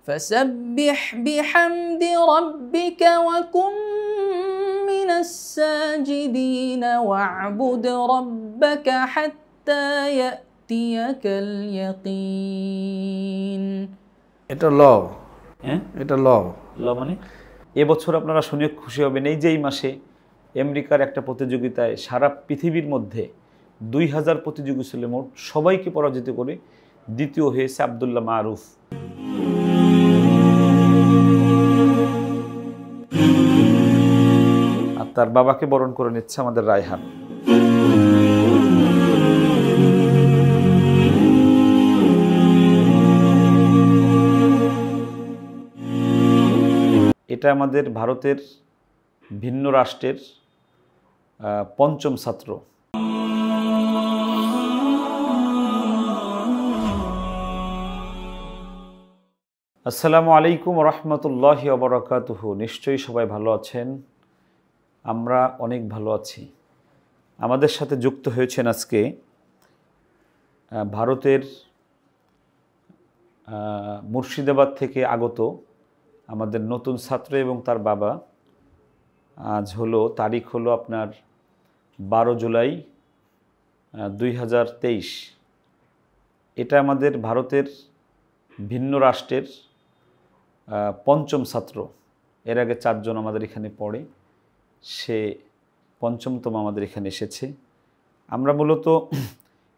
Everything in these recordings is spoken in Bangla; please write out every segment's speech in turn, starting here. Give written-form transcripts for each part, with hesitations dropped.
فسبح بحمد ربك وكن من الساجدين واعبد ربك حتى يأتيك اليقين। এটা ল, হ্যাঁ এটা ল মানে এবছর আপনারা শুনে খুশি হবেন, এই যে এই মাসে আমেরিকার একটা প্রতিযোগিতায় সারা পৃথিবীর মধ্যে 2000 প্রতিযোগী ছিল মোট, সবাইকে পরাজিত করে দ্বিতীয় হয়েছে আব্দুল্লাহ মারুফ। আর তার বাবাকে বরণ করে নিচ্ছে আমাদের রায়হান। এটা আমাদের ভারতের ভিন্ন রাষ্ট্রের পঞ্চম ছাত্র। আসসালামু আলাইকুম রহমতুল্লাহি ওয়া বারাকাতুহু। নিশ্চয়ই সবাই ভালো আছেন, আমরা অনেক ভালো আছি। আমাদের সাথে যুক্ত হয়েছেন আজকে ভারতের মুর্শিদাবাদ থেকে আগত আমাদের নতুন ছাত্র এবং তার বাবা। আজ হলো তারিখ হলো আপনার 12 জুলাই 2023। এটা আমাদের ভারতের ভিন্ন রাষ্ট্রের পঞ্চম ছাত্র। এর আগে 4 জন আমাদের এখানে পড়ে, সে পঞ্চমতম আমাদের এখানে এসেছে। আমরা মূলত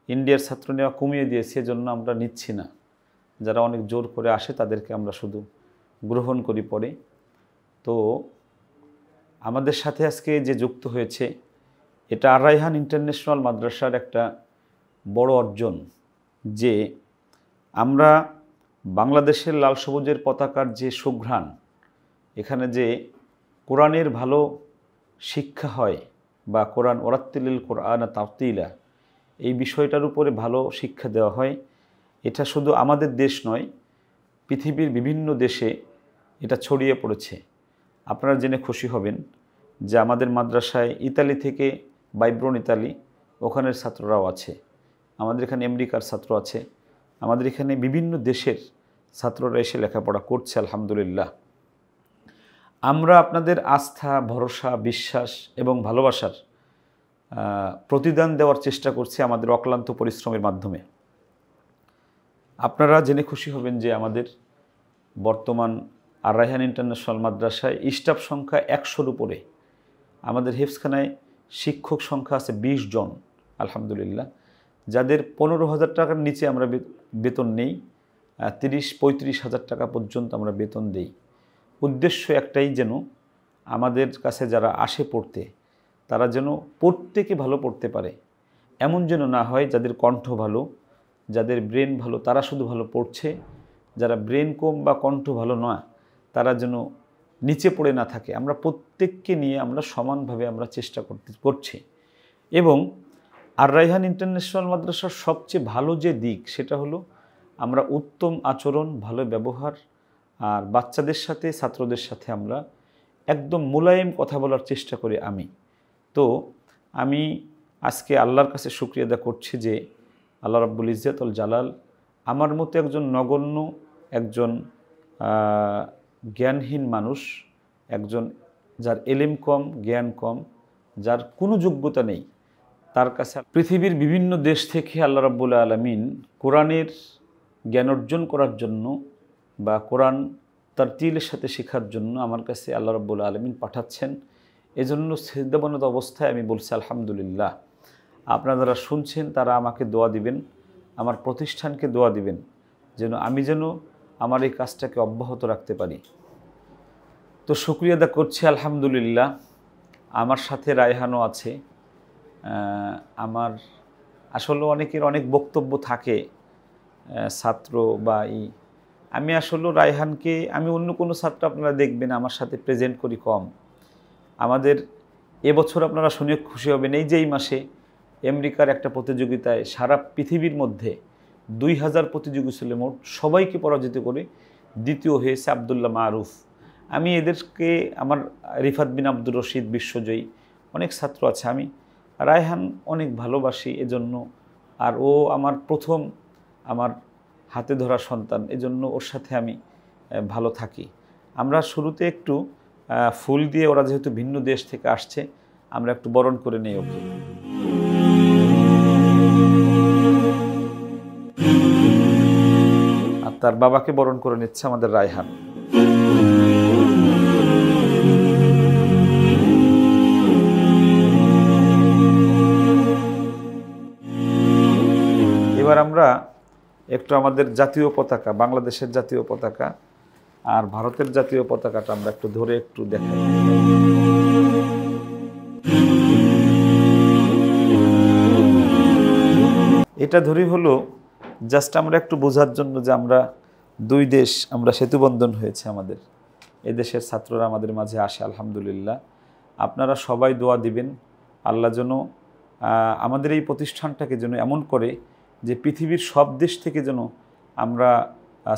ইন্ডিয়ার ছাত্র নেওয়া কমিয়ে দিয়েছি, এজন্য আমরা নিচ্ছি না। যারা অনেক জোর করে আসে তাদেরকে আমরা শুধু গ্রহণ করি পরে। তো আমাদের সাথে আজকে যে যুক্ত হয়েছে, এটা আর রায়হান ইন্টারন্যাশনাল মাদ্রাসার একটা বড় অর্জন যে আমরা বাংলাদেশের লাল সবুজের পতাকার যে সুঘ্রাণ, এখানে যে কোরআনের ভালো শিক্ষা হয় বা কোরআন ওরাত্তিলিল কোরআন তাওতিলা, এই বিষয়টার উপরে ভালো শিক্ষা দেওয়া হয়। এটা শুধু আমাদের দেশ নয়, পৃথিবীর বিভিন্ন দেশে এটা ছড়িয়ে পড়েছে। আপনারা জেনে খুশি হবেন যে আমাদের মাদ্রাসায় ইতালি থেকে বাইব্রন ইতালি, ওখানের ছাত্ররাও আছে। আমাদের এখানে আমেরিকার ছাত্র আছে, আমাদের এখানে বিভিন্ন দেশের ছাত্ররা এসে লেখাপড়া করছে আলহামদুলিল্লাহ। আমরা আপনাদের আস্থা, ভরসা, বিশ্বাস এবং ভালোবাসার প্রতিদান দেওয়ার চেষ্টা করছি আমাদের অক্লান্ত পরিশ্রমের মাধ্যমে। আপনারা জেনে খুশি হবেন যে আমাদের বর্তমান আর রায়হান ইন্টারন্যাশনাল মাদ্রাসায় স্টাফ সংখ্যা 100-র উপরে। আমাদের হেফজখানায় শিক্ষক সংখ্যা আছে 20 জন আলহামদুলিল্লাহ, যাদের 15,000 টাকার নিচে আমরা বেতন নেই, 30-35 হাজার টাকা পর্যন্ত আমরা বেতন দেই। উদ্দেশ্য একটাই, যেন আমাদের কাছে যারা আসে পড়তে, তারা যেন প্রত্যেকে ভালো পড়তে পারে। এমন যেন না হয় যাদের কণ্ঠ ভালো, যাদের ব্রেন ভালো, তারা শুধু ভালো পড়ছে, যারা ব্রেন কম বা কণ্ঠ ভালো নয় তারা যেন নিচে পড়ে না থাকে। আমরা প্রত্যেককে নিয়ে আমরা সমানভাবে আমরা চেষ্টা করছি। এবং আর রায়হান ইন্টারন্যাশনাল মাদ্রাসার সবচেয়ে ভালো যে দিক, সেটা হলো আমরা উত্তম আচরণ, ভালো ব্যবহার, আর বাচ্চাদের সাথে, ছাত্রদের সাথে আমরা একদম মোলায়েম কথা বলার চেষ্টা করি। আমি আজকে আল্লাহর কাছে শুকরিয়া আদায় করছি যে আল্লাহ রাব্বুল ইজ্জাতুল জালাল আমার মতো একজন নগণ্য, একজন জ্ঞানহীন মানুষ, একজন যার এলেম কম, জ্ঞান কম, যার কোনো যোগ্যতা নেই, তার কাছে পৃথিবীর বিভিন্ন দেশ থেকে আল্লাহ রাব্বুল আলামিন কোরআনের জ্ঞান অর্জন করার জন্য বা কোরআন তারতিলের সাথে শেখার জন্য আমার কাছে আল্লাহ রাব্বুল আলামিন পাঠাচ্ছেন। এজন্য সিজদাবনত অবস্থায় আমি বলছি আলহামদুলিল্লাহ। আপনারা যারা শুনছেন তারা আমাকে দোয়া দিবেন, আমার প্রতিষ্ঠানকে দোয়া দিবেন, আমি যেন আমার এই কাজটাকে অব্যাহত রাখতে পারি। তো শুকরিয়া আদা করছি আলহামদুলিল্লাহ। আমার সাথে রায়হানও আছে। আমার আসলে অনেকের অনেক বক্তব্য থাকে ছাত্র বা আমি আসলে রায়হানকে, আমি অন্য কোনো ছাত্র আপনারা দেখবেন আমার সাথে প্রেজেন্ট করি কম। আমাদের এবছর আপনারা শুনে খুশি হবেন, এই যে এই মাসে আমেরিকার একটা প্রতিযোগিতায় সারা পৃথিবীর মধ্যে 2000 প্রতিযোগী ছিল মোট, সবাইকে পরাজিত করে দ্বিতীয় হয়েছে আব্দুল্লাহ মারুফ। আমি এদেরকে, আমার রিফাত বিন আব্দুর রশিদ বিশ্বজয়ী, অনেক ছাত্র আছে, আমি রায়হান অনেক ভালোবাসি এজন্য। আর ও আমার প্রথম, আমার হাতে ধরা সন্তান, এজন্য ওর সাথে আমি ভালো থাকি। আমরা শুরুতে একটু ফুল দিয়ে, ওরা যেহেতু ভিন্ন দেশ থেকে আসছে, আমরা একটু বরণ করে নেই ওকে। আর তার বাবাকে বরণ করে নিচ্ছে আমাদের রায়হান। এবার আমরা একটু আমাদের জাতীয় পতাকা, বাংলাদেশের জাতীয় পতাকা আর ভারতের জাতীয় পতাকাটা আমরা একটু ধরে একটু দেখাই। এটা ধরি হলো জাস্ট আমরা একটু বোঝার জন্য যে আমরা দুই দেশ, আমরা সেতুবন্ধন হয়েছে আমাদের। এদেশের ছাত্ররা আমাদের মাঝে আসে আলহামদুলিল্লাহ। আপনারা সবাই দোয়া দিবেন আল্লাহ যেন আমাদের এই প্রতিষ্ঠানটাকে যেন এমন করে যে পৃথিবীর সব দেশ থেকে যেন আমরা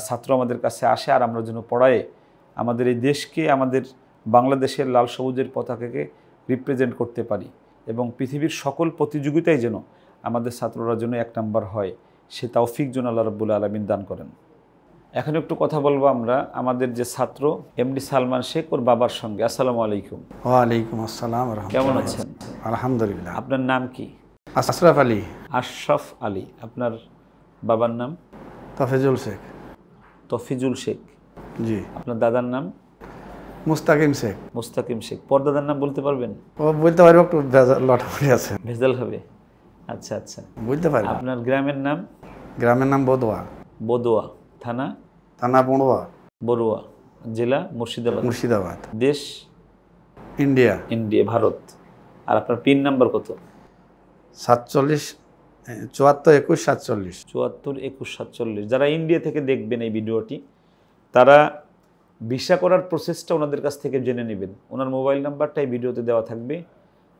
ছাত্র আমাদের কাছে আসে, আর আমরা যেন পড়ায়ে আমাদের এই দেশকে, আমাদের বাংলাদেশের লাল সবুজের পতাকাকে রিপ্রেজেন্ট করতে পারি, এবং পৃথিবীর সকল প্রতিযোগিতায় যেন আমাদের ছাত্ররা যেন এক নাম্বার হয়, সে তৌফিক যেন আল্লাহ রাব্বুল আলামিন দান করেন। এখন একটু কথা বলবো আমরা আমাদের যে ছাত্র এমডি সালমান শেখ ওর বাবার সঙ্গে। আসসালামু আলাইকুম। ওয়ালাইকুম আসসালাম। কেমন আছেন? আলহামদুলিল্লাহ। আপনার নাম কি? আশরাফ আলী। আশরাফ আলী। আপনার বাবার নাম? তফিজুল শেখ। তফিজুল শেখ, জি। আপনার দাদার নাম? মুস্তাকিম শেখ। মুস্তাকিম শেখ। পরদাদার নাম বলতে পারবেন? ও বলতে পারবো, একটু লটাফটি আছে, ভেজাল হবে। আচ্ছা আচ্ছা, বুঝতে পারি। আপনার গ্রামের নাম? গ্রামের নাম বদোয়া। বদোয়া। থানা? থানা বড়ুয়া। বড়ুয়া। জেলা? মুর্শিদাবাদ। মুর্শিদাবাদ। দেশ? ইন্ডিয়া। ইন্ডিয়া, ভারত। আর আপনার পিন নাম্বার কত? 47 74 21 47। 74 21 47। যারা ইন্ডিয়া থেকে দেখবেন এই ভিডিওটি, তারা ভিসা করার প্রসেসটা ওনাদের কাছ থেকে জেনে নেবেন। ওনার মোবাইল নাম্বারটা এই ভিডিওতে দেওয়া থাকবে,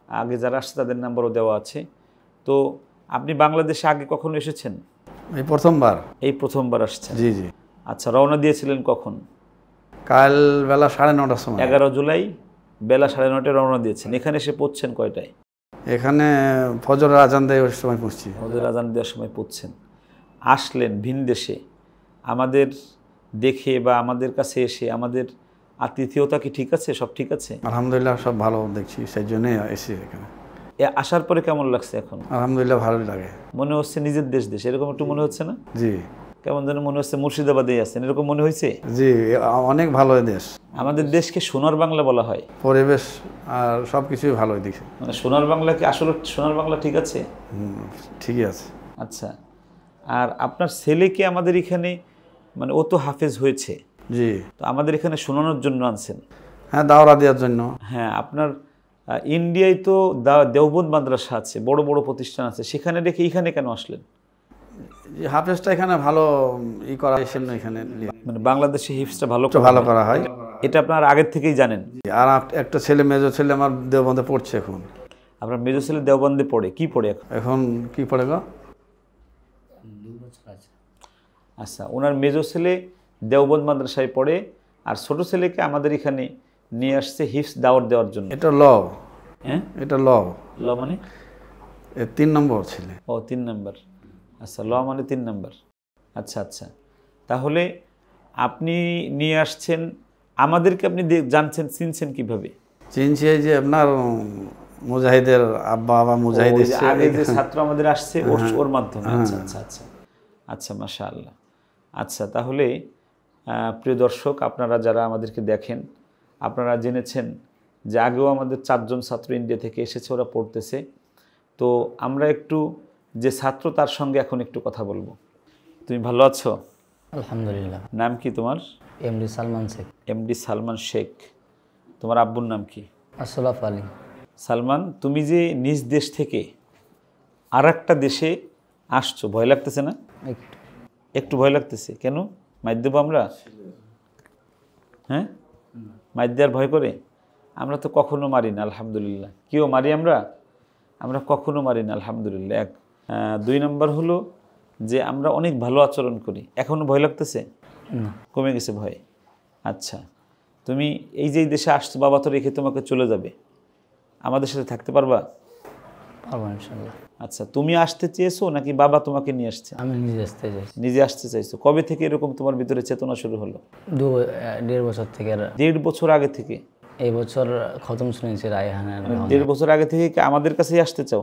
আগে যারা আসছে তাদের নাম্বারও দেওয়া আছে। তো আপনি বাংলাদেশে আগে কখনো এসেছেন? এই প্রথমবার। এই প্রথমবার আসছেন? জি জি। আচ্ছা, রওনা দিয়েছিলেন কখন? কাল বেলা 9:30টার সময়। 11 জুলাই বেলা 9:30টায় রওনা দিয়েছেন। এখানে এসে পৌঁছছেন কয়টায়? এখানে ফজরের আজান দেয় ওই সময় পৌঁছছি। ওদের আজান দেওয়ার সময় পৌঁছছেন। আসলেন ভিন দেশে, আমাদের দেখে বা আমাদের কাছে এসে আমাদের আতিথেয়তা কি ঠিক আছে? সব ঠিক আছে? আলহামদুলিল্লাহ, সব ভালো দেখছি, সেই জন্যই এসেছি এখানে। আসার পরে কেমন লাগছে এখন? আলহামদুলিল্লাহ, ভালোই লাগে। মনে হচ্ছে নিজের দেশ দেশ, এরকম একটু মনে হচ্ছে না? জি। কেমন যেন মনে হচ্ছে মুর্শিদাবাদেই আছেন, এরকম মনে হয়েছে? জি, অনেক ভালো দেশ। আমাদের দেশকে সোনার বাংলা বলা হয়। পরিবেশ আর সব কিছুই ভালোই দেখি। মানে সোনার বাংলা কি আসলে সোনার বাংলা ঠিক আছে? ঠিকই আছে। আচ্ছা, আর আপনার ছেলে কি আমাদের এখানে, মানে ও তো হাফেজ হয়েছে, জি, তো আমাদের এখানে শোনানোর জন্য আনছেন? হ্যাঁ, দাওরা দেওয়ার জন্য। হ্যাঁ, আপনার ইন্ডিয়ায় তো দেওবন্দ মাদ্রাসা আছে, বড় বড় প্রতিষ্ঠান আছে, সেখানে রেখে এখানে কেন আসলেন? হাফেজটা এখানে ভালো করা হয়, সেজন্য এখানে। মানে বাংলাদেশে হিফজটা ভালো করা হয়, এটা আপনার আগের থেকেই জানেন? আর একটা ছেলে, মেজো ছেলে আমার দেওবন্দে পড়ছে এখন। আপনার মেজো ছেলে দেওবন্দে পড়ে? কি পড়ে এখন? এখন কি পড়ে গো? আচ্ছা, ওনার মেজো ছেলে দেওবন্দ মাদ্রাসায় পড়ে, আর ছোট ছেলেকে আমাদের এখানে নিয়ে আসছে হিফজ দাওয়াত দেওয়ার জন্য। এটা ল। হ্যাঁ, এটা ল। ল মানে? 3 নম্বর ছেলে। ও, 3 নম্বর। আচ্ছা, ল মানে 3 নম্বর। আচ্ছা আচ্ছা, তাহলে আপনি নিয়ে আসছেন আমাদেরকে, আপনি জানছেন, চিনছেন কিভাবে? চিনছি এই যে আপনার মুজাহিদের আব্বা মুজাহিদ এসেছে, আগে যে ছাত্র আমাদের আসছে ওর মাধ্যমে। আচ্ছা আচ্ছা আচ্ছা আচ্ছা, মাশাআল্লাহ। আচ্ছা, তাহলে প্রিয় দর্শক, আপনারা যারা আমাদেরকে দেখেন, আপনারা জেনেছেন যে আগেও আমাদের 4 জন ছাত্র ইন্ডিয়া থেকে এসেছে, ওরা পড়তেছে। তো আমরা একটু যে ছাত্র তার সঙ্গে এখন একটু কথা বলবো। তুমি ভালো আছো? আলহামদুলিল্লাহ। নাম কি তোমার? এমডি সালমান শেখ। এমডি সালমান শেখ। তোমার আব্বুর নাম কি? আশরাফ আলী। সালমান, তুমি যে নিজ দেশ থেকে আর একটা দেশে আসছো, ভয় লাগতেছে না? একটু ভয় লাগতেছে। কেন? মাইর দেবো আমরা? হ্যাঁ, মাইর দেওয়ার ভয় করে? আমরা তো কখনো মারি না আলহামদুলিল্লাহ। কেউ মারি আমরা? আমরা কখনো মারি না আলহামদুলিল্লাহ। 2 নম্বর হলো যে আমরা অনেক ভালো আচরণ করি। এখনও ভয় লাগতেছে? কমে গেছে ভয়? আচ্ছা, তুমি এই যে দেশে আসছো, বাবা তো রেখে তোমাকে চলে যাবে, আমাদের সাথে থাকতে পারবা? পারবো ইনশাল্লাহ। আচ্ছা, তুমি আসতে চেয়েছো নাকি বাবা তোমাকে নিয়ে আসছে? আমি নিজে আসতে চাইছি। নিজে আসতে চাইছো। কবে থেকে এরকম তোমার ভিতরে চেতনা শুরু হলো? 1.5 বছর থেকে। 1.5 বছর আগে থেকে? এই বছর খতম শুনেছি রায়হানের। 1.5 বছর আগে থেকে কি আমাদের কাছেই আসতে চাও?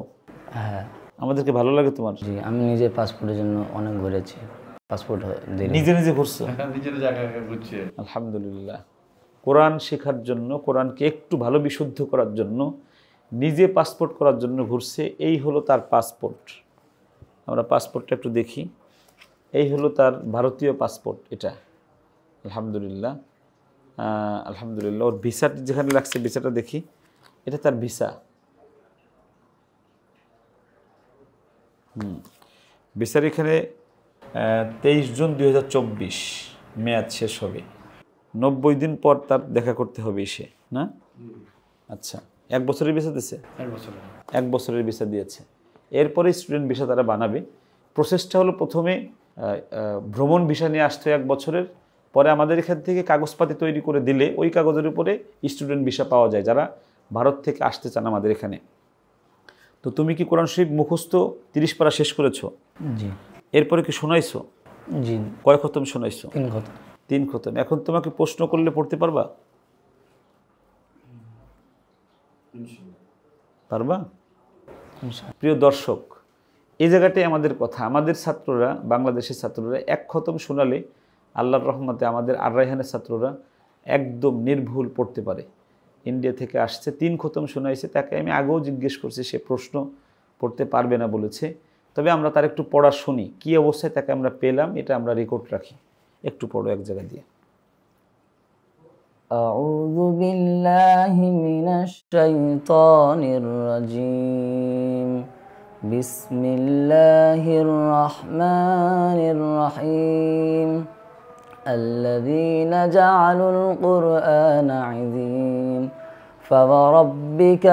হ্যাঁ আমাদেরকে ভালো লাগে তোমার? জি, আমি নিজে পাসপোর্টের জন্য অনেক ঘুরেছি। পাসপোর্ট নিজে নিজে ঘুরছো? নিজের জায়গায় ঘুরছে। আলহামদুলিল্লাহ। কোরআন শেখার জন্য, কোরআনকে একটু ভালো বিশুদ্ধ করার জন্য, নিজে পাসপোর্ট করার জন্য ঘুরছে। এই হলো তার পাসপোর্ট। আমরা পাসপোর্টটা একটু দেখি। এই হলো তার ভারতীয় পাসপোর্ট এটা। আলহামদুলিল্লাহ, আলহামদুলিল্লাহ। ওর ভিসাটি যেখানে লাগছে, ভিসাটা দেখি। এটা তার ভিসা। ভিসার এখানে 23 জুন 2024 মেয়াদ শেষ হবে। 90 দিন পর তার দেখা করতে হবে এসে, না? আচ্ছা, 1 বছরের ভিসা দিয়েছে? 1 বছরের ভিসা দিয়েছে। এরপরে স্টুডেন্ট ভিসা তারা বানাবে। প্রসেসটা হলো, প্রথমে ভ্রমণ ভিসা নিয়ে আসতে 1 বছরের, পরে আমাদের এখান থেকে কাগজপাতি তৈরি করে দিলে ওই কাগজের উপরে স্টুডেন্ট ভিসা পাওয়া যায় যারা ভারত থেকে আসতে চান আমাদের এখানে। তো তুমি কি কোরআন শরীফ মুখস্থ 30 পারা শেষ করেছো? জি। এরপরে কি শোনাইছো? জি। কয় খতম শোনাইছো? 3 খতম। 3 খতম। এখন তোমাকে প্রশ্ন করলে পড়তে পারবা? পারবা? প্রিয় দর্শক, এই জায়গাটাই আমাদের কথা। আমাদের ছাত্ররা, বাংলাদেশের ছাত্ররা 1 খতম শোনালে আল্লাহর রহমতে আমাদের আর রায়হানের ছাত্ররা একদম নির্ভুল পড়তে পারে। ইন্ডিয়া থেকে আসছে, 3 খতম শোনাইছে। তাকে আমি আগেও জিজ্ঞেস করছি, সে প্রশ্ন পড়তে পারবে না বলেছে। তবে আমরা তার একটু পড়া শুনি, কী অবস্থায় তাকে আমরা পেলাম, এটা আমরা রেকর্ড রাখি। একটু পড়ো এক জায়গা দিয়ে। আউযু বিল্লাহি মিনাশ শাইতানির রাজীম। বিসমিল্লাহির রহমানির রহিম। الذين جعلوا القرآن عظيم فوربك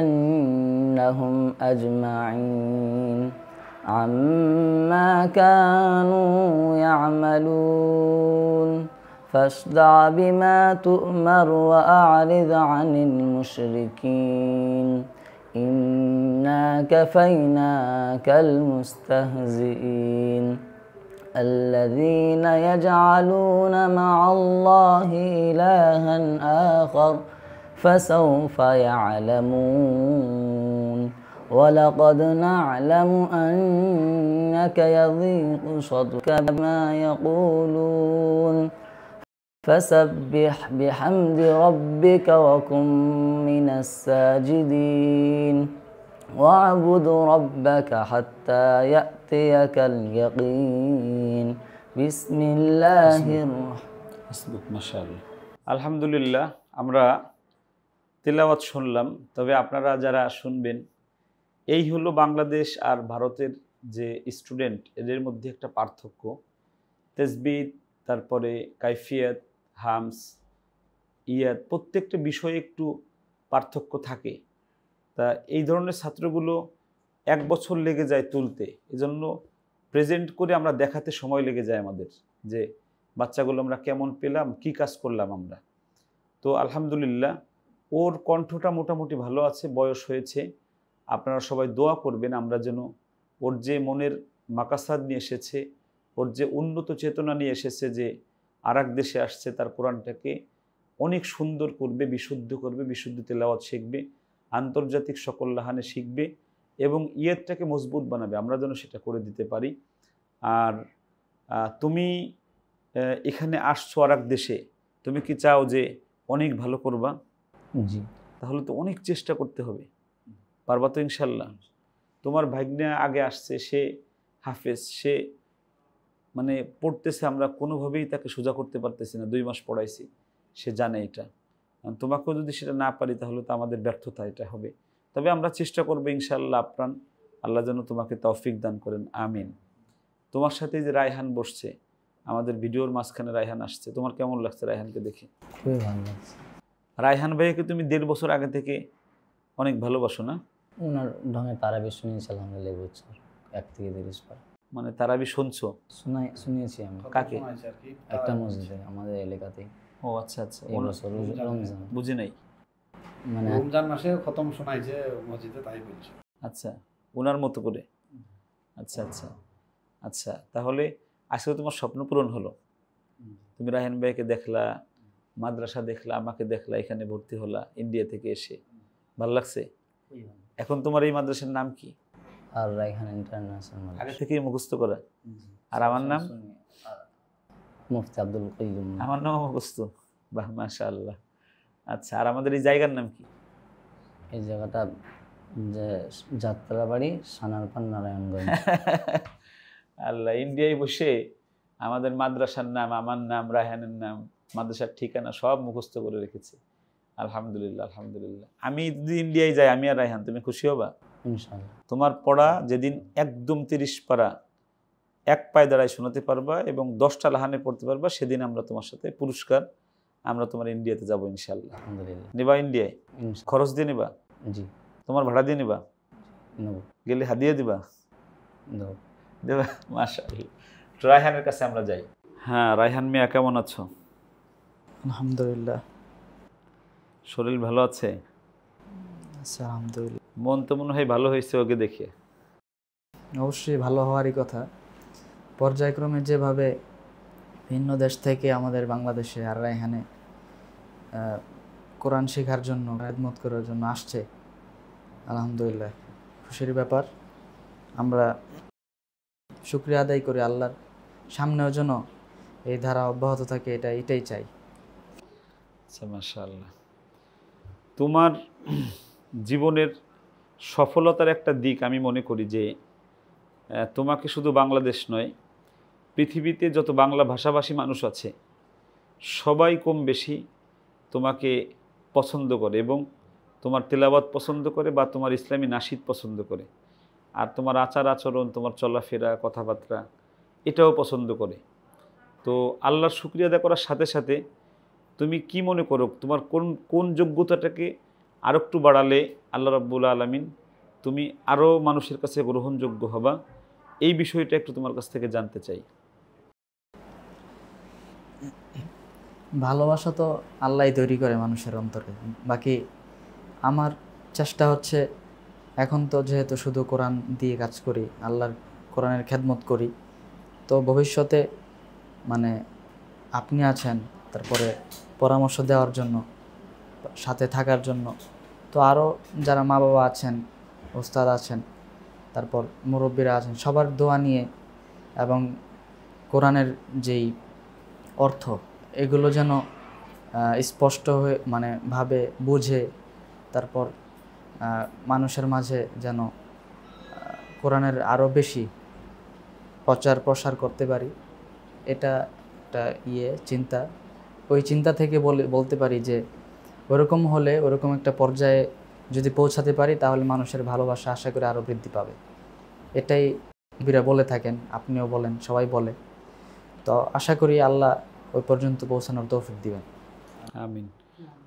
لنسألنهم أجمعين عما كانوا يعملون فاصدع بما تؤمر وأعرض عن المشركين إنا كفيناك المستهزئين الذين يجعلون مع الله إلها آخر فسوف يعلمون ولقد نعلم أنك يضيق صدرك بما يقولون فسبح بحمد ربك وكن من الساجدين واعبد ربك حتى يأتيك اليقين بسم الله الرحمن মাশাআল্লাহ। আলহামদুলিল্লাহ, আমরা তেলাওয়াত শুনলাম। তবে আপনারা যারা শুনবেন, এই হলো বাংলাদেশ আর ভারতের যে স্টুডেন্ট, এদের মধ্যে একটা পার্থক্য। তাসবিহ, তারপরে কাইফিয়াত, হামস, ইয়াত, প্রত্যেকটা বিষয়ে একটু পার্থক্য থাকে। তা এই ধরনের ছাত্রগুলো 1 বছর লেগে যায় তুলতে। এজন্য প্রেজেন্ট করে আমরা দেখাতে সময় লেগে যায় আমাদের, যে বাচ্চাগুলো আমরা কেমন পেলাম, কি কাজ করলাম আমরা। তো আলহামদুলিল্লাহ, ওর কণ্ঠটা মোটামুটি ভালো আছে, বয়স হয়েছে। আপনারা সবাই দোয়া করবেন আমরা যেন ওর যে মনের মাকাসাদ নিয়ে এসেছে, ওর যে উন্নত চেতনা নিয়ে এসেছে, যে আর এক দেশে আসছে, তার কোরআনটাকে অনেক সুন্দর করবে, বিশুদ্ধ করবে, বিশুদ্ধ তেলাওয়াত শিখবে, আন্তর্জাতিক সকল লাহানে শিখবে এবং ইয়েতটাকে মজবুত বানাবে, আমরা যেন সেটা করে দিতে পারি। আর তুমি এখানে আসছো আর এক দেশে, তুমি কি চাও যে অনেক ভালো করবা? জি। তাহলে তো অনেক চেষ্টা করতে হবে। পারবা তো ইনশাল্লাহ? তোমার ভাগ্নে আগে আসছে, সে হাফেজ, সে মানে পড়তেছে, আমরা কোনোভাবেই তাকে সোজা করতে পারতেছি না। 2 মাস পড়াইছি, সে জানে এটা। তোমাকেও যদি সেটা না পারি তাহলে তো আমাদের ব্যর্থতা এটা হবে। তবে আমরা চেষ্টা করবো ইনশাআল্লাহ। আপ্রাণ আল্লাহ যেন তোমাকে তৌফিক দান করেন, আমিন। তোমার সাথে যে রায়হান বসছে, আমাদের ভিডিওর মাঝখানে রায়হান আসছে, তোমার কেমন লাগছে রায়হানকে দেখে? খুবই ভালো লাগছে। রায়হান ভাইকে তুমি 1.5 বছর আগে থেকে অনেক ভালোবাসো না? ওনার ঢঙে তারাবি শুনিয়েছি আলহামদুলিল্লাহ, বছর 1 থেকে 30 বার। মানে তারাবি শুনছো? শুনিয়েছি আমি। কাকে? একটা মসজিদে আমাদের এলাকাতেই। ও আচ্ছা আচ্ছা, এই বছর রমজান। বুঝি নাই। মানে রমজান মাসে খতম শোনাইছে মসজিদে, তাই বলছে। আচ্ছা, ওনার মতো করে। আচ্ছা আচ্ছা আচ্ছা, তাহলে আজকে তোমার স্বপ্ন পূরণ হলো। তুমি রায়হান ভাইকে দেখলা, মাদ্রাসা দেখলা, আমাকে দেখলা, এখানে ভর্তি হলা ইন্ডিয়া থেকে এসে, ভালো লাগছে। এখন তোমার এই মাদ্রাসার নাম কি? আর রায়হান ইন্টারন্যাশনাল। আগে থেকেই মুখস্থ করা। আর আমার নাম? মুফতি আব্দুল কাইয়ুম। আমার নাম মুখস্থ। বাহ, মাশাআল্লাহ। আচ্ছা, আর আমাদের এই জায়গার নাম কি? এই জায়গাটা যে যাত্রাবাড়ি, সানারপান, নারায়ণগঞ্জ। আল্লাহ, ইন্ডিয়ায় বসে আমাদের মাদ্রাসার নাম, আমার নাম, রায়হানের নাম, মাদ্রাসার ঠিকানা সব মুখস্থ করে রেখেছে। আলহামদুলিল্লাহ, আলহামদুলিল্লাহ। আমি যদি ইন্ডিয়ায় যাই, আমি আর রায়হান, তুমি খুশি হবা? ইনশাআল্লাহ। তোমার পড়া যেদিন একদম 30 পারা এক পায়ে দাঁড়ায় শোনাতে পারবা এবং 10টা লাহানে পড়তে পারবা, সেদিন আমরা তোমার সাথে পুরস্কার, আমরা তোমার ইন্ডিয়াতে যাবো ইনশাআল্লাহ। আলহামদুলিল্লাহ। নিবা ইন্ডিয়ায়? ইনশাআল্লাহ। খরচ দিয়ে নিবা? জি, তোমার ভাড়া দিয়ে নিবা? নেব। গেলে হাদিয়া দিবা? নেব। দেবা? মাশাআল্লাহ। রায়হানের কাছে আমরা যাই। হ্যাঁ, রায়হান মিয়া কেমন আছো? আলহামদুলিল্লাহ। শরীর ভালো আছে? আচ্ছা, আলহামদুলিল্লাহ। মন তো মনে হয় ভালো হয়েছে ওকে দেখে। অবশ্যই ভালো হওয়ারই কথা। পর্যায়ক্রমে যেভাবে ভিন্ন দেশ থেকে আমাদের বাংলাদেশে আর রায়হানে কোরআন শেখার জন্য, খেদমত করার জন্য আসছে, আলহামদুলিল্লাহ খুশির ব্যাপার। আমরা শুকরিয়া আদায় করি আল্লাহর, সামনেও যেন এই ধারা অব্যাহত থাকে, এটাই চাই। আচ্ছা, মাশাআল্লাহ। তোমার জীবনের সফলতার একটা দিক আমি মনে করি যে তোমাকে শুধু বাংলাদেশ নয়, পৃথিবীতে যত বাংলা ভাষাভাষী মানুষ আছে সবাই কম বেশি তোমাকে পছন্দ করে এবং তোমার তেলাওয়াত পছন্দ করে বা তোমার ইসলামী নাশিদ পছন্দ করে। আর তোমার আচার আচরণ, তোমার চলাফেরা, কথাবার্তা এটাও পছন্দ করে। তো আল্লাহর শুকরিয়া আদায় করার সাথে সাথে তুমি কি মনে করো, তোমার কোন যোগ্যতাটাকে আরও একটু বাড়ালে আল্লাহ রাব্বুল আলামিন তুমি আরও মানুষের কাছে গ্রহণযোগ্য হবা, এই বিষয়টা একটু তোমার কাছ থেকে জানতে চাই। ভালোবাসা তো আল্লাহই তৈরি করে মানুষের অন্তরে। বাকি আমার চেষ্টা হচ্ছে, এখন তো যেহেতু শুধু কোরআন দিয়ে কাজ করি, আল্লাহর কোরআনের খেদমত করি, তো ভবিষ্যতে মানে আপনি আছেন, তারপরে পরামর্শ দেওয়ার জন্য, সাথে থাকার জন্য, তো আরও যারা মা বাবা আছেন, ওস্তাদ আছেন, তারপর মুরব্বীরা আছেন, সবার দোয়া নিয়ে এবং কোরআনের যেই অর্থ এগুলো যেন স্পষ্ট হয়ে ভাবে বুঝে, তারপর মানুষের মাঝে যেন কোরআনের আরও বেশি প্রচার প্রসার করতে পারি, এটা একটা চিন্তা। ওই চিন্তা থেকে বলতে পারি যে ওরকম হলে, ওরকম একটা পর্যায়ে যদি পৌঁছাতে পারি, তাহলে মানুষের ভালোবাসা আশা করে আরও বৃদ্ধি পাবে। এটাই বিরা বলে থাকেন, আপনিও বলেন, সবাই বলে। তো আশা করি আল্লাহ ওই পর্যন্ত পৌঁছানোর তৌফিক দিবেন। আমিন।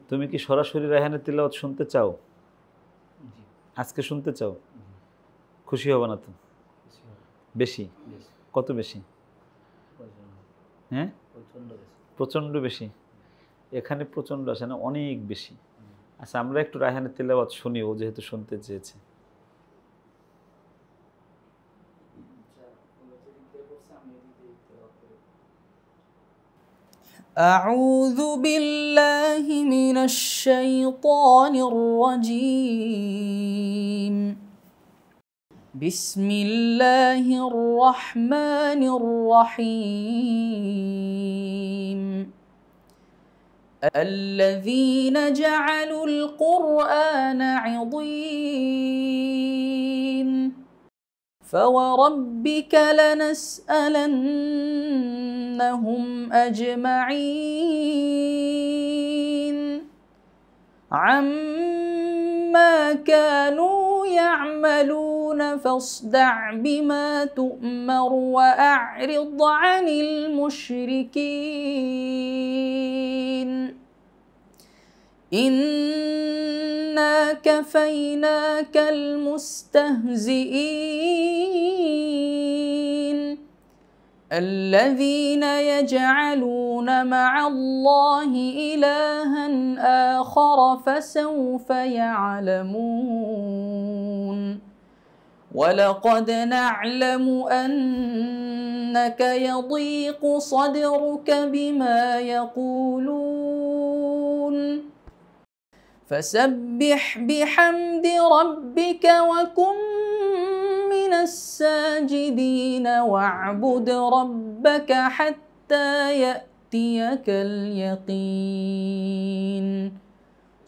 তুমি কি সরাসরি রায়হানের তিলাওয়াত শুনতে চাও? আজকে শুনতে চাও? খুশি হবে না তো? বেশি? কত বেশি? হ্যাঁ, প্রচণ্ড বেশি। এখানে প্রচণ্ড আসে না, অনেক বেশি। আচ্ছা, আমরা একটু রায়হানের তিলাওয়াত শুনি, ও যেহেতু শুনতে চেয়েছে। أعوذ بالله من الشيطان الرجيم. بسم الله الرحمن الرحيم. الذين جعلوا القرآن عضين فوربك لنسألنهم أجمعين عما كانوا يعملون فاصدع بما تؤمر وأعرض عن المشركين إنا كفيناك المستهزئين الذين يجعلون مع الله إلها آخر فسوف يعلمون ولقد نعلم أنك يضيق صدرك بما يقولون فسبح بحمد ربك وكن من الساجدين واعبد ربك حتى يأتيك اليقين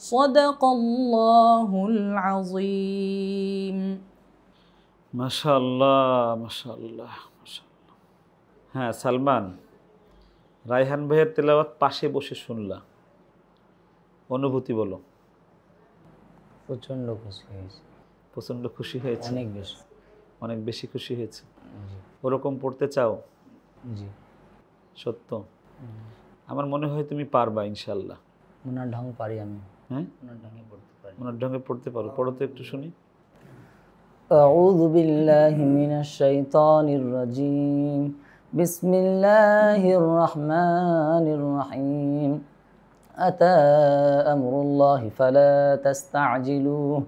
صدق الله العظيم মাশাআল্লাহ মাশাআল্লাহ মাশাআল্লাহ। হ্যাঁ সালমান, রায়হান ভাইয়ের তেলাওয়াত পাশে বসে শুনলা, অনুভূতি বলো। প্রচণ্ড খুশি হয়েছে, প্রচণ্ড খুশি হয়েছে, অনেক বেশি, অনেক বেশি খুশি হয়েছে। জি ওরকম পড়তে চাও? জি। সত্য? আমার মনে হয় তুমি পারবা ইনশাআল্লাহ। ওনার ঢং পারি আমি, হ্যাঁ ওনার ঢঙে পড়তে পারি। ওনার ঢঙ্গে পড়তে পারো, পড়ো তো একটু শুনি। أعوذ بالله من الشيطان الرجيم بسم الله الرحمن الرحيم أتى أمر الله فلا تستعجلوه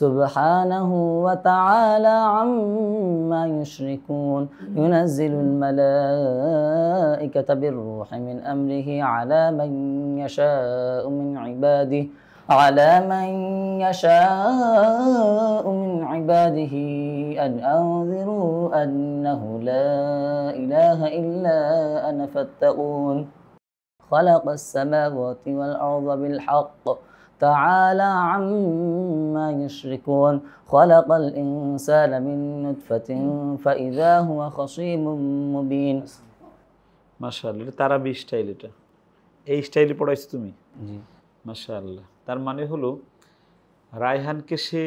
سبحانه وتعالى عما يشركون ينزل الملائكة بالروح من أمره على من يشاء من عباده أن أنذروا أنه لا إله إلا أنا فاتقون خلق السماوات والأرض بالحق تعالى عما يشركون خلق الإنسان من نطفة فإذا هو خصيم مبين মাশাআল্লাহ, এটা তারাবি স্টাইল। এটা এই স্টাইলে পড়াইছো তুমি? জি মাশাআল্লাহ। তার মানে হলো রায়হানকে সে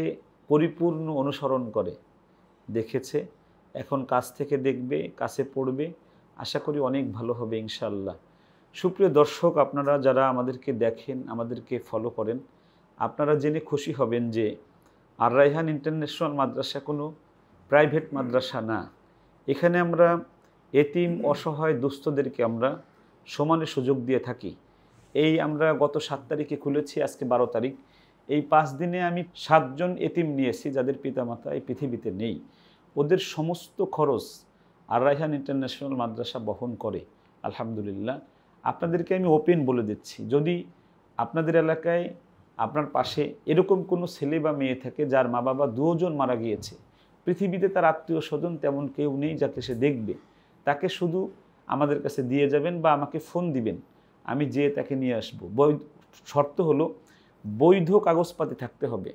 পরিপূর্ণ অনুসরণ করে, দেখেছে, এখন কাছ থেকে দেখবে, কাছে পড়বে, আশা করি অনেক ভালো হবে ইনশাআল্লাহ। সুপ্রিয় দর্শক, আপনারা যারা আমাদেরকে দেখেন, আমাদেরকে ফলো করেন, আপনারা জেনে খুশি হবেন যে আর রায়হান ইন্টারন্যাশনাল মাদ্রাসা কোনো প্রাইভেট মাদ্রাসা না। এখানে আমরা এতিম, অসহায়, দুস্থদেরকে আমরা সমানে সুযোগ দিয়ে থাকি। এই আমরা গত 7 তারিখে খুলেছি, আজকে 12 তারিখ। এই 5 দিনে আমি 7 জন এতিম নিয়েছি যাদের পিতামাতা এই পৃথিবীতে নেই। ওদের সমস্ত খরচ আর রায়হান ইন্টারন্যাশনাল মাদ্রাসা বহন করে আলহামদুলিল্লাহ। আপনাদেরকে আমি ওপেন বলে দিচ্ছি, যদি আপনাদের এলাকায় আপনার পাশে এরকম কোনো ছেলে বা মেয়ে থাকে যার মা বাবা 2 জন মারা গিয়েছে, পৃথিবীতে তার আত্মীয় স্বজন তেমন কেউ নেই যাকে সে দেখবে, তাকে শুধু আমাদের কাছে দিয়ে যাবেন বা আমাকে ফোন দিবেন, আমি যেয়ে তাকে নিয়ে আসবো। শর্ত হলো বৈধ কাগজপাতি থাকতে হবে,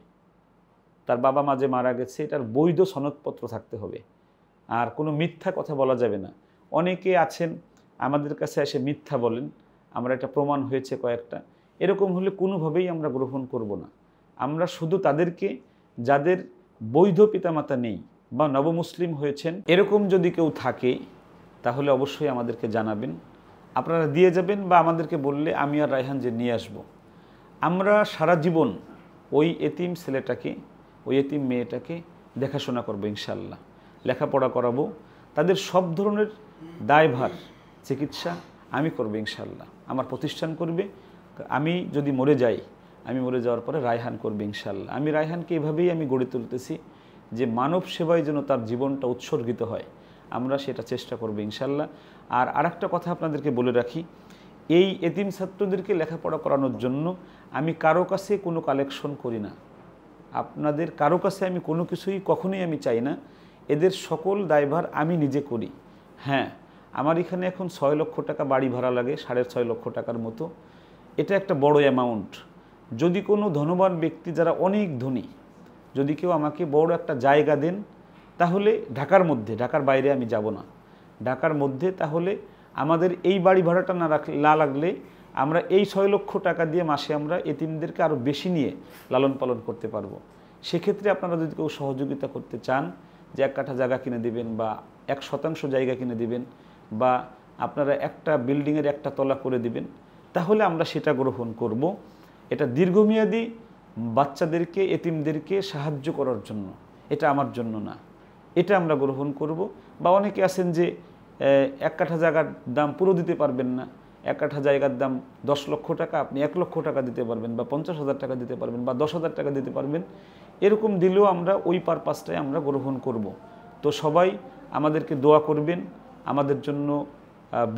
তার বাবা মা যে মারা গেছে এটার বৈধ সনদপত্র থাকতে হবে, আর কোনো মিথ্যা কথা বলা যাবে না। অনেকে আছেন আমাদের কাছে এসে মিথ্যা বলেন, আমরা এটা প্রমাণ হয়েছে কয়েকটা, এরকম হলে কোনোভাবেই আমরা গ্রহণ করব না। আমরা শুধু তাদেরকে, যাদের বৈধ পিতামাতা নেই বা নবমুসলিম হয়েছেন, এরকম যদি কেউ থাকে তাহলে অবশ্যই আমাদেরকে জানাবেন, আপনারা দিয়ে যাবেন বা আমাদেরকে বললে আমি আর রায়হান যে নিয়ে আসব। আমরা সারা জীবন ওই এতিম ছেলেটাকে, ওই এতিম মেয়েটাকে দেখাশোনা করবো ইনশাআল্লাহ, লেখাপড়া করাবো, তাদের সব ধরনের দায়ভার চিকিৎসা আমি করবো ইনশাআল্লাহ, আমার প্রতিষ্ঠান করবে। আমি যদি মরে যাই, আমি মরে যাওয়ার পরে রায়হান করবে ইনশাআল্লাহ। আমি রায়হানকে এভাবেই আমি গড়ে তুলতেছি যে মানব সেবায় যেন তার জীবনটা উৎসর্গিত হয়, আমরা সেটা চেষ্টা করবো ইনশাআল্লাহ। আর আরেকটা কথা আপনাদেরকে বলে রাখি, এই এতিম ছাত্রদেরকে লেখাপড়া করানোর জন্য আমি কারো কাছে কোনো কালেকশন করি না, আপনাদের কারো কাছে আমি কোনো কিছুই কখনোই আমি চাই না, এদের সকল দায়ভার আমি নিজে করি। হ্যাঁ, আমার এখানে এখন 6 লক্ষ টাকা বাড়ি ভাড়া লাগে, 6.5 লক্ষ টাকার মতো, এটা একটা বড় অ্যামাউন্ট। যদি কোনো ধনবান ব্যক্তি যারা অনেক ধনী, যদি কেউ আমাকে বড় একটা জায়গা দেন, তাহলে ঢাকার মধ্যে, ঢাকার বাইরে আমি যাব না, ঢাকার মধ্যে, তাহলে আমাদের এই বাড়ি ভাড়াটা না লাগলে আমরা এই 6 লক্ষ টাকা দিয়ে মাসে আমরা এতিমদেরকে আরও বেশি নিয়ে লালন পালন করতে পারবো। সেক্ষেত্রে আপনারা যদি কেউ সহযোগিতা করতে চান, যে 1 কাঠা জায়গা কিনে দিবেন বা 1% জায়গা কিনে দিবেন বা আপনারা একটা বিল্ডিংয়ের 1টা তলা করে দিবেন, তাহলে আমরা সেটা গ্রহণ করব। এটা দীর্ঘমেয়াদী বাচ্চাদেরকে, এতিমদেরকে সাহায্য করার জন্য, এটা আমার জন্য না, এটা আমরা গ্রহণ করব। বা অনেকে আছেন যে এক কাঠা জায়গার দাম পুরো দিতে পারবেন না, এক কাঠা জায়গার দাম 10 লক্ষ টাকা, আপনি 1 লক্ষ টাকা দিতে পারবেন বা 50,000 টাকা দিতে পারবেন বা 10,000 টাকা দিতে পারবেন, এরকম দিলেও আমরা ওই পারপাসটাই আমরা গ্রহণ করব। তো সবাই আমাদেরকে দোয়া করবেন, আমাদের জন্য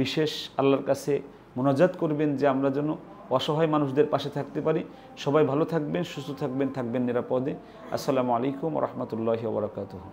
বিশেষ আল্লাহর কাছে মোনাজাত করবেন যে আমরা যেন অসহায় মানুষদের পাশে থাকতে পারি। সবাই ভালো থাকবেন, সুস্থ থাকবেন, থাকবেন নিরাপদে। আসসালামু আলাইকুম ওয়া রাহমাতুল্লাহি ওয়া বারাকাতুহু।